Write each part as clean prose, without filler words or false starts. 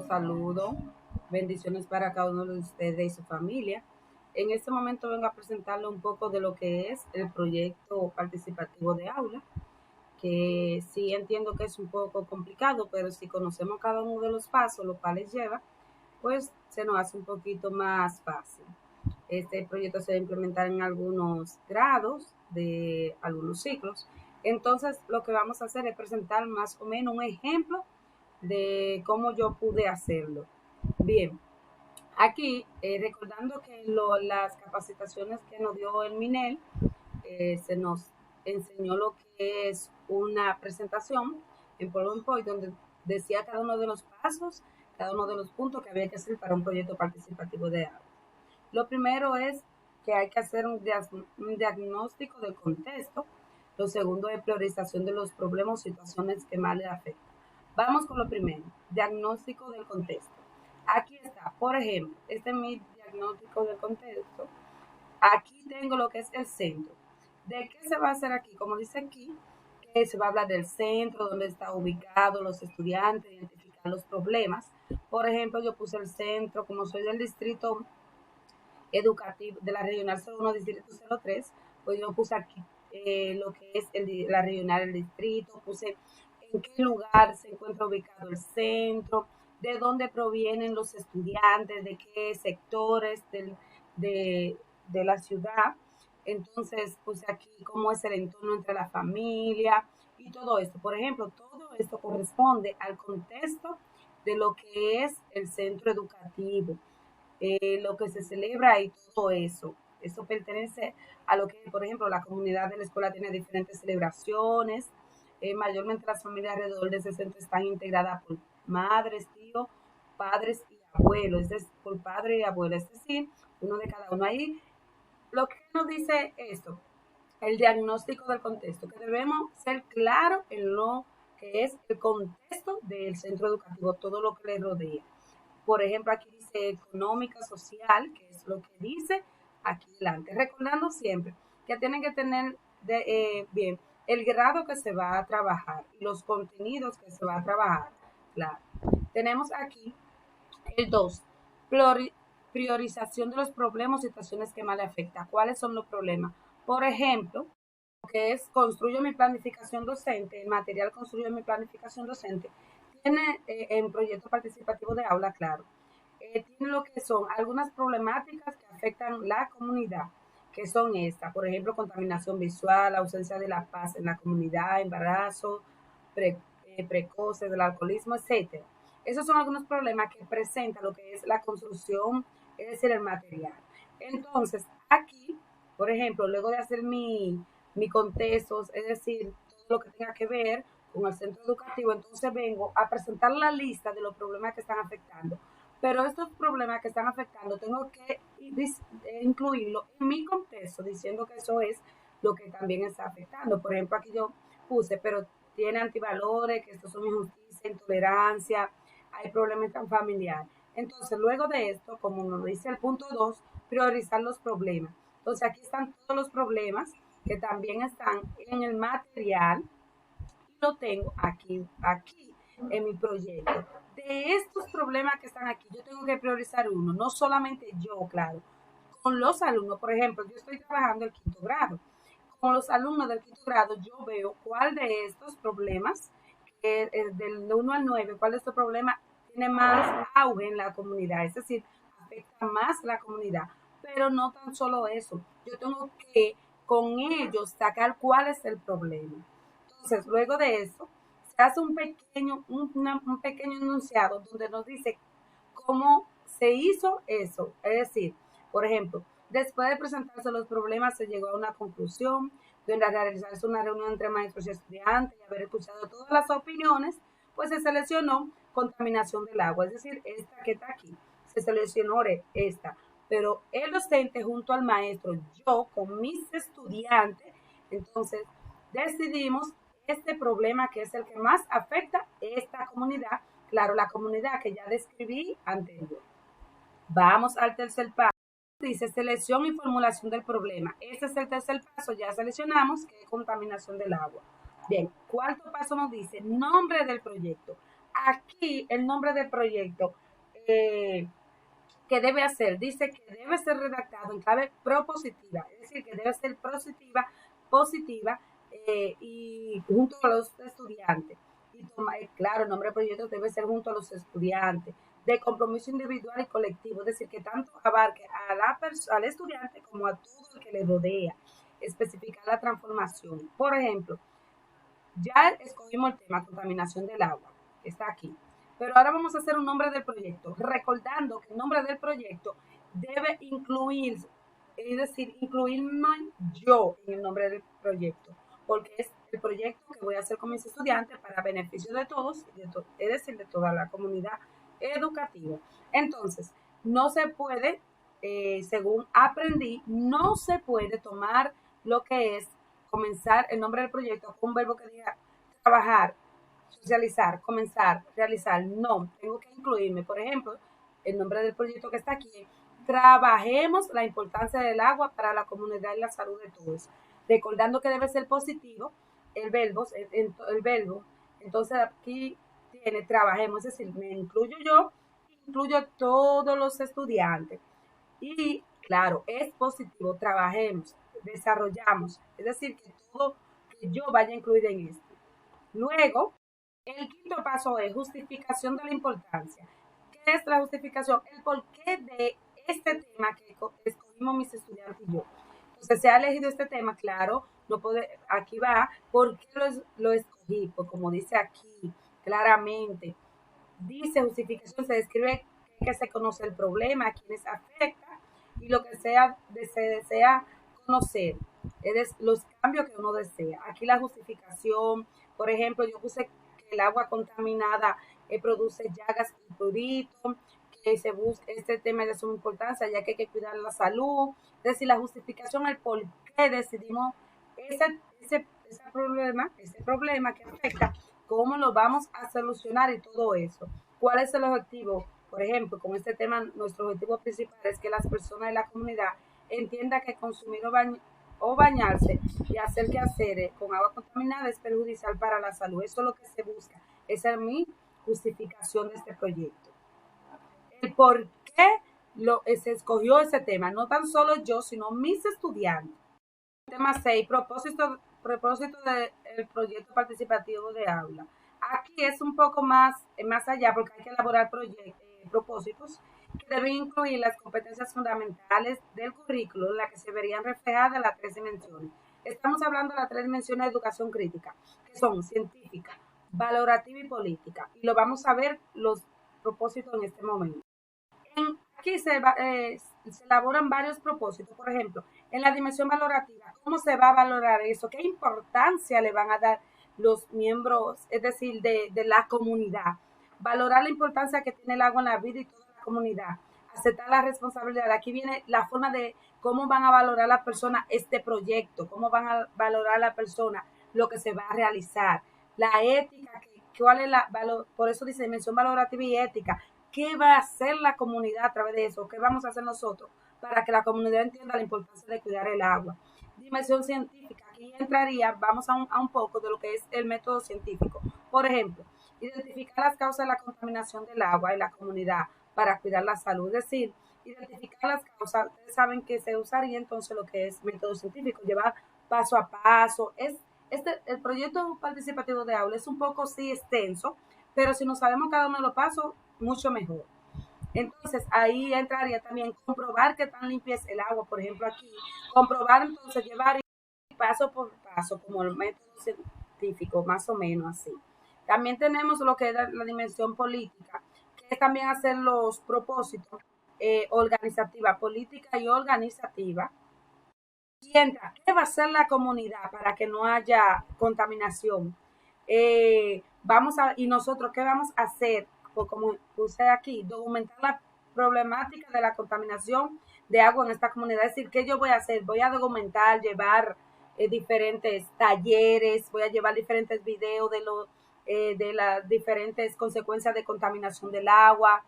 saludo. Bendiciones para cada uno de ustedes y su familia. En este momento vengo a presentarle un poco de lo que es el proyecto participativo de aula, que sí entiendo que es un poco complicado, pero si conocemos cada uno de los pasos, los cuales lleva, pues se nos hace un poquito más fácil. Este proyecto se va a implementar en algunos grados de algunos ciclos. Entonces, lo que vamos a hacer es presentar más o menos un ejemplo de cómo yo pude hacerlo. Bien, aquí recordando que las capacitaciones que nos dio el MINEL, se nos enseñó lo que es una presentación en PowerPoint donde decía cada uno de los pasos, cada uno de los puntos que había que hacer para un proyecto participativo de agua. Lo primero es que hay que hacer un diagnóstico del contexto. Lo segundo es priorización de los problemas o situaciones que más le afectan. Vamos con lo primero, diagnóstico del contexto. Aquí está, por ejemplo, este es mi diagnóstico del contexto. Aquí tengo lo que es el centro. ¿De qué se va a hacer aquí? Como dice aquí, que se va a hablar del centro, dónde está ubicado los estudiantes, identificar los problemas. Por ejemplo, yo puse el centro, como soy del distrito educativo de la regional 01 distrito 03, pues yo puse aquí lo que es la regional del distrito, puse en qué lugar se encuentra ubicado el centro, de dónde provienen los estudiantes, de qué sectores de la ciudad. Entonces puse aquí cómo es el entorno entre la familia y todo esto. Por ejemplo, todo esto corresponde al contexto de lo que es el centro educativo, lo que se celebra y todo eso. Eso pertenece a lo que, por ejemplo, la comunidad de la escuela tiene diferentes celebraciones. Mayormente las familias alrededor de ese centro están integradas por madres, tíos, padres y abuelos, es decir, por padre y abuelo, es decir, uno de cada uno. Ahí lo que nos dice esto, el diagnóstico del contexto, que debemos ser claros en lo que es el contexto del centro educativo, todo lo que le rodea. Por ejemplo, aquí dice económica, social, que es lo que dice aquí delante. Recordando siempre que tienen que tener bien el grado que se va a trabajar y los contenidos que se va a trabajar. Claro. Tenemos aquí el 2, priorización de los problemas o situaciones que más le afectan. ¿Cuáles son los problemas? Por ejemplo, que es construyo mi planificación docente, el material construyo mi planificación docente, tiene en proyecto participativo de aula, claro, tiene lo que son algunas problemáticas que afectan la comunidad, que son estas, por ejemplo, contaminación visual, ausencia de la paz en la comunidad, embarazo, precoces, del alcoholismo, etcétera. Esos son algunos problemas que presenta lo que es la construcción, es decir, el material. Entonces, aquí, por ejemplo, luego de hacer mi contexto, es decir, todo lo que tenga que ver con el centro educativo, entonces vengo a presentar la lista de los problemas que están afectando. Pero estos problemas que están afectando tengo que incluirlo en mi contexto, diciendo que eso es lo que también está afectando. Por ejemplo, aquí yo puse, pero tiene antivalores, que estos son injusticia, intolerancia, hay problemas tan familiares. Entonces, luego de esto, como nos dice el punto 2, priorizar los problemas. Entonces, aquí están todos los problemas que también están en el material y lo tengo aquí en mi proyecto. De estos problemas que están aquí, yo tengo que priorizar uno, no solamente yo, claro, con los alumnos. Por ejemplo, yo estoy trabajando el quinto grado. Con los alumnos del quinto grado, yo veo cuál de estos problemas, del 1 al 9, cuál de estos problemas tiene más auge en la comunidad, es decir, afecta más la comunidad. Pero no tan solo eso, yo tengo que con ellos sacar cuál es el problema. Entonces, luego de eso, se hace un pequeño enunciado donde nos dice cómo se hizo eso. Es decir, por ejemplo, después de presentarse los problemas, se llegó a una conclusión, donde al realizarse una reunión entre maestros y estudiantes y haber escuchado todas las opiniones, pues se seleccionó contaminación del agua, es decir, esta que está aquí, se seleccionó esta. Pero el docente junto al maestro, yo con mis estudiantes, entonces decidimos este problema que es el que más afecta a esta comunidad, claro, la comunidad que ya describí anterior. Vamos al tercer paso. Dice selección y formulación del problema. Este es el tercer paso, ya seleccionamos que es contaminación del agua. Bien, cuarto paso nos dice nombre del proyecto. aquí el nombre del proyecto eh, que debe hacer, dice que debe ser redactado en clave propositiva, es decir, que debe ser positiva y junto a los estudiantes. Y claro, el nombre del proyecto debe ser junto a los estudiantes, de compromiso individual y colectivo, es decir, que tanto abarque al estudiante como a todo el que le rodea, especificar la transformación. Por ejemplo, ya escogimos el tema contaminación del agua, que está aquí. Pero ahora vamos a hacer un nombre del proyecto, recordando que el nombre del proyecto debe incluir, es decir, incluirme yo en el nombre del proyecto, porque es el proyecto que voy a hacer con mis estudiantes para beneficio de todos, es decir, de toda la comunidad educativa. Entonces, no se puede, según aprendí, no se puede tomar lo que es comenzar el nombre del proyecto con un verbo que diga trabajar, socializar, comenzar, realizar. No, tengo que incluirme. Por ejemplo, el nombre del proyecto que está aquí, trabajemos la importancia del agua para la comunidad y la salud de todos. Recordando que debe ser positivo el verbo. Entonces aquí tiene trabajemos, es decir, me incluyo yo, incluyo a todos los estudiantes. Y claro, es positivo, trabajemos, desarrollamos, es decir, que todo que yo vaya a incluir en esto. Luego, el quinto paso es justificación de la importancia. ¿Qué es la justificación? El porqué de este tema que escogimos mis estudiantes y yo. Entonces, se ha elegido este tema, claro, no puede, aquí va, ¿por qué lo escogí? Pues como dice aquí, claramente, dice justificación, se describe que se conoce el problema, a quienes afecta y lo que se desea conocer, es los cambios que uno desea. Aquí la justificación, por ejemplo, yo puse que el agua contaminada produce llagas y prurito, que se busca este tema de suma importancia, ya que hay que cuidar la salud. Es decir, la justificación, el por qué decidimos ese problema que afecta, cómo lo vamos a solucionar y todo eso. ¿Cuál es el objetivo? Por ejemplo, con este tema, nuestro objetivo principal es que las personas de la comunidad entiendan que consumir o bañarse y hacer quehaceres con agua contaminada es perjudicial para la salud. Eso es lo que se busca. Esa es mi justificación de este proyecto. El por qué se escogió ese tema, no tan solo yo, sino mis estudiantes. Tema 6, propósito del proyecto participativo de aula. Aquí es un poco más allá porque hay que elaborar propósitos que deben incluir las competencias fundamentales del currículo, en las que se verían reflejadas las tres dimensiones. Estamos hablando de las tres dimensiones de educación crítica, que son científica, valorativa y política. Y lo vamos a ver los propósitos en este momento. Aquí se elaboran varios propósitos, por ejemplo, en la dimensión valorativa, ¿cómo se va a valorar eso? ¿Qué importancia le van a dar los miembros, es decir, de la comunidad? Valorar la importancia que tiene el agua en la vida y toda la comunidad. Aceptar la responsabilidad. Aquí viene la forma de cómo van a valorar la persona este proyecto, cómo van a valorar la persona lo que se va a realizar. La ética, cuál es por eso dice dimensión valorativa y ética. ¿Qué va a hacer la comunidad a través de eso? ¿Qué vamos a hacer nosotros para que la comunidad entienda la importancia de cuidar el agua? Dimensión científica, aquí entraría, vamos a un poco de lo que es el método científico. Por ejemplo, identificar las causas de la contaminación del agua en la comunidad para cuidar la salud, es decir, identificar las causas, ustedes saben que se usaría entonces lo que es método científico, llevar paso a paso. El proyecto participativo de aula es un poco sí extenso, pero si nos sabemos cada uno de los pasos, mucho mejor. Entonces, ahí entraría también comprobar que tan limpia es el agua, por ejemplo, aquí. Comprobar, entonces, llevar paso por paso, como el método científico, más o menos así. También tenemos lo que es la dimensión política, que es también hacer los propósitos organizativa, política y organizativa. Y entra, ¿qué va a hacer la comunidad para que no haya contaminación? Y nosotros, ¿qué vamos a hacer? Pues como puse aquí, documentar la problemática de la contaminación de agua en esta comunidad. Es decir, ¿qué yo voy a hacer? Voy a documentar, llevar diferentes talleres, voy a llevar diferentes videos de las diferentes consecuencias de contaminación del agua.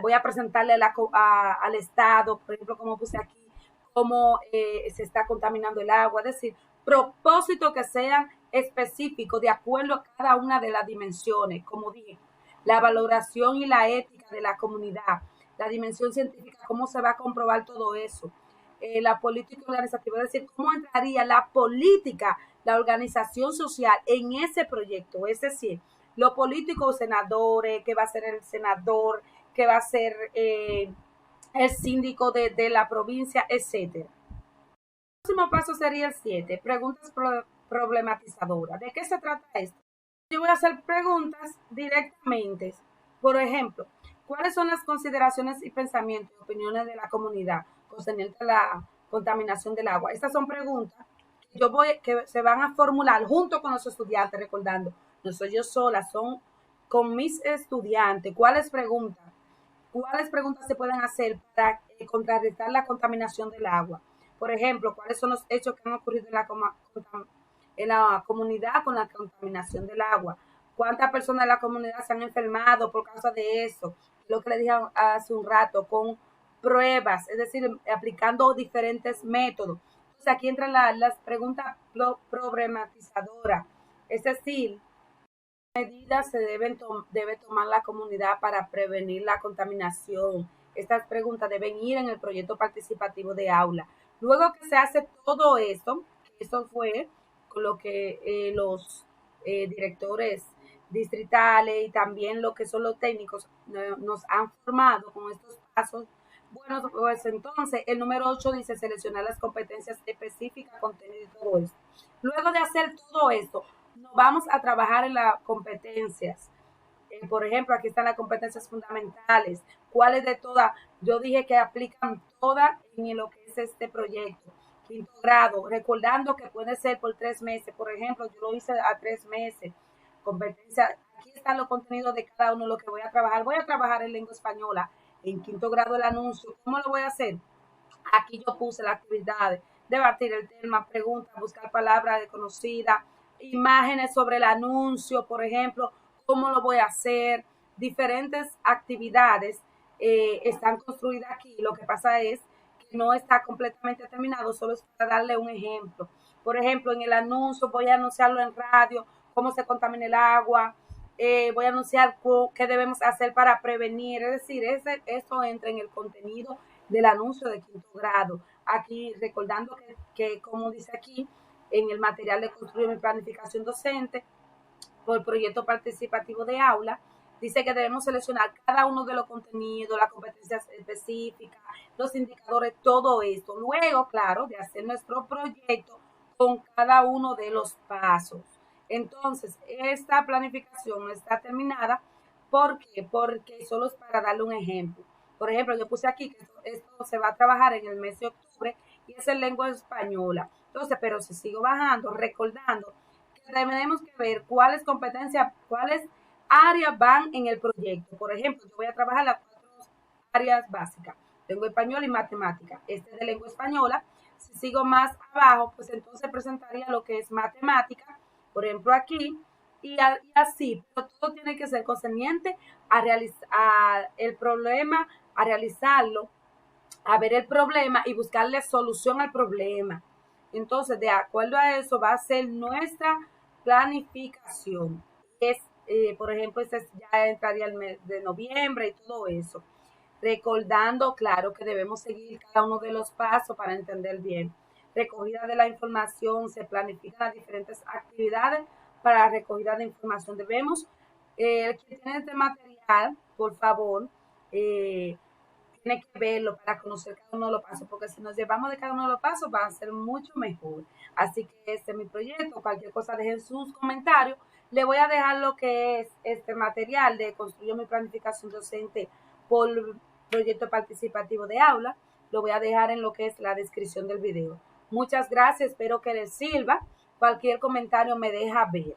Voy a presentarle al Estado, por ejemplo, como puse aquí, cómo se está contaminando el agua, es decir, propósitos que sean específicos de acuerdo a cada una de las dimensiones, como dije, la valoración y la ética de la comunidad, la dimensión científica, cómo se va a comprobar todo eso, la política organizativa, es decir, cómo entraría la política, la organización social en ese proyecto, es decir, los políticos, senadores, qué va a ser el senador, qué va a ser el síndico de la provincia, etcétera. El próximo paso sería el 7, preguntas problematizadoras. ¿De qué se trata esto? Yo voy a hacer preguntas directamente. Por ejemplo, ¿cuáles son las consideraciones y pensamientos y opiniones de la comunidad concerniente a la contaminación del agua? Estas son preguntas que se van a formular junto con los estudiantes, recordando, no soy yo sola, son con mis estudiantes. ¿Cuáles preguntas se pueden hacer para contrarrestar la contaminación del agua? Por ejemplo, ¿cuáles son los hechos que han ocurrido en la comunidad con la contaminación del agua? ¿Cuántas personas de la comunidad se han enfermado por causa de eso? Lo que le dije hace un rato, con pruebas, es decir, aplicando diferentes métodos. Entonces aquí entran las preguntas problematizadoras, es decir, medidas debe tomar la comunidad para prevenir la contaminación? Estas preguntas deben ir en el proyecto participativo de aula. Luego que se hace todo esto, eso fue con lo que los directores distritales y también lo que son los técnicos nos han formado con estos pasos. Bueno, pues entonces el número 8 dice seleccionar las competencias específicas, contenido y todo esto. Luego de hacer todo esto, nos vamos a trabajar en las competencias. Por ejemplo, aquí están las competencias fundamentales. ¿Cuáles de todas? Yo dije que aplican todas en lo que es este proyecto. Quinto grado, recordando que puede ser por 3 meses. Por ejemplo, yo lo hice a 3 meses. Competencia, aquí están los contenidos de cada uno, lo que voy a trabajar. Voy a trabajar en lengua española. En quinto grado el anuncio. ¿Cómo lo voy a hacer? Aquí yo puse las actividades, debatir el tema, preguntas, buscar palabras desconocidas, imágenes sobre el anuncio, por ejemplo, cómo lo voy a hacer, diferentes actividades están construidas aquí. Lo que pasa es que no está completamente terminado, solo es para darle un ejemplo. Por ejemplo, en el anuncio voy a anunciarlo en radio, cómo se contamina el agua, voy a anunciar qué debemos hacer para prevenir, es decir, eso entra en el contenido del anuncio de quinto grado. Aquí recordando como dice aquí, en el material de construir mi planificación docente por proyecto participativo de aula, dice que debemos seleccionar cada uno de los contenidos, las competencias específicas, los indicadores, todo esto. Luego, claro, de hacer nuestro proyecto con cada uno de los pasos. Entonces, esta planificación no está terminada. ¿Por qué? Porque solo es para darle un ejemplo. Por ejemplo, yo puse aquí que esto se va a trabajar en el mes de octubre y es en lengua española. Entonces, pero si sigo bajando, recordando que tenemos que ver cuáles competencias, cuáles áreas van en el proyecto. Por ejemplo, yo voy a trabajar las 4 áreas básicas, lengua española y matemática. Este es de lengua española. Si sigo más abajo, pues entonces presentaría lo que es matemática, por ejemplo aquí, y así, pero todo tiene que ser concerniente a realizar el problema, a realizarlo, a ver el problema y buscarle solución al problema. Entonces, de acuerdo a eso, va a ser nuestra planificación. Es, por ejemplo, este ya entraría el mes de noviembre y todo eso. Recordando, claro, que debemos seguir cada uno de los pasos para entender bien. Recogida de la información, se planifican las diferentes actividades para la recogida de información. Debemos, el que tiene este material, por favor, tiene que verlo para conocer cada uno de los pasos, porque si nos llevamos de cada uno de los pasos va a ser mucho mejor. Así que este es mi proyecto. Cualquier cosa dejen sus comentarios. Le voy a dejar lo que es este material de construir mi planificación docente por proyecto participativo de aula. Lo voy a dejar en lo que es la descripción del video. Muchas gracias, espero que les sirva. Cualquier comentario me deja ver.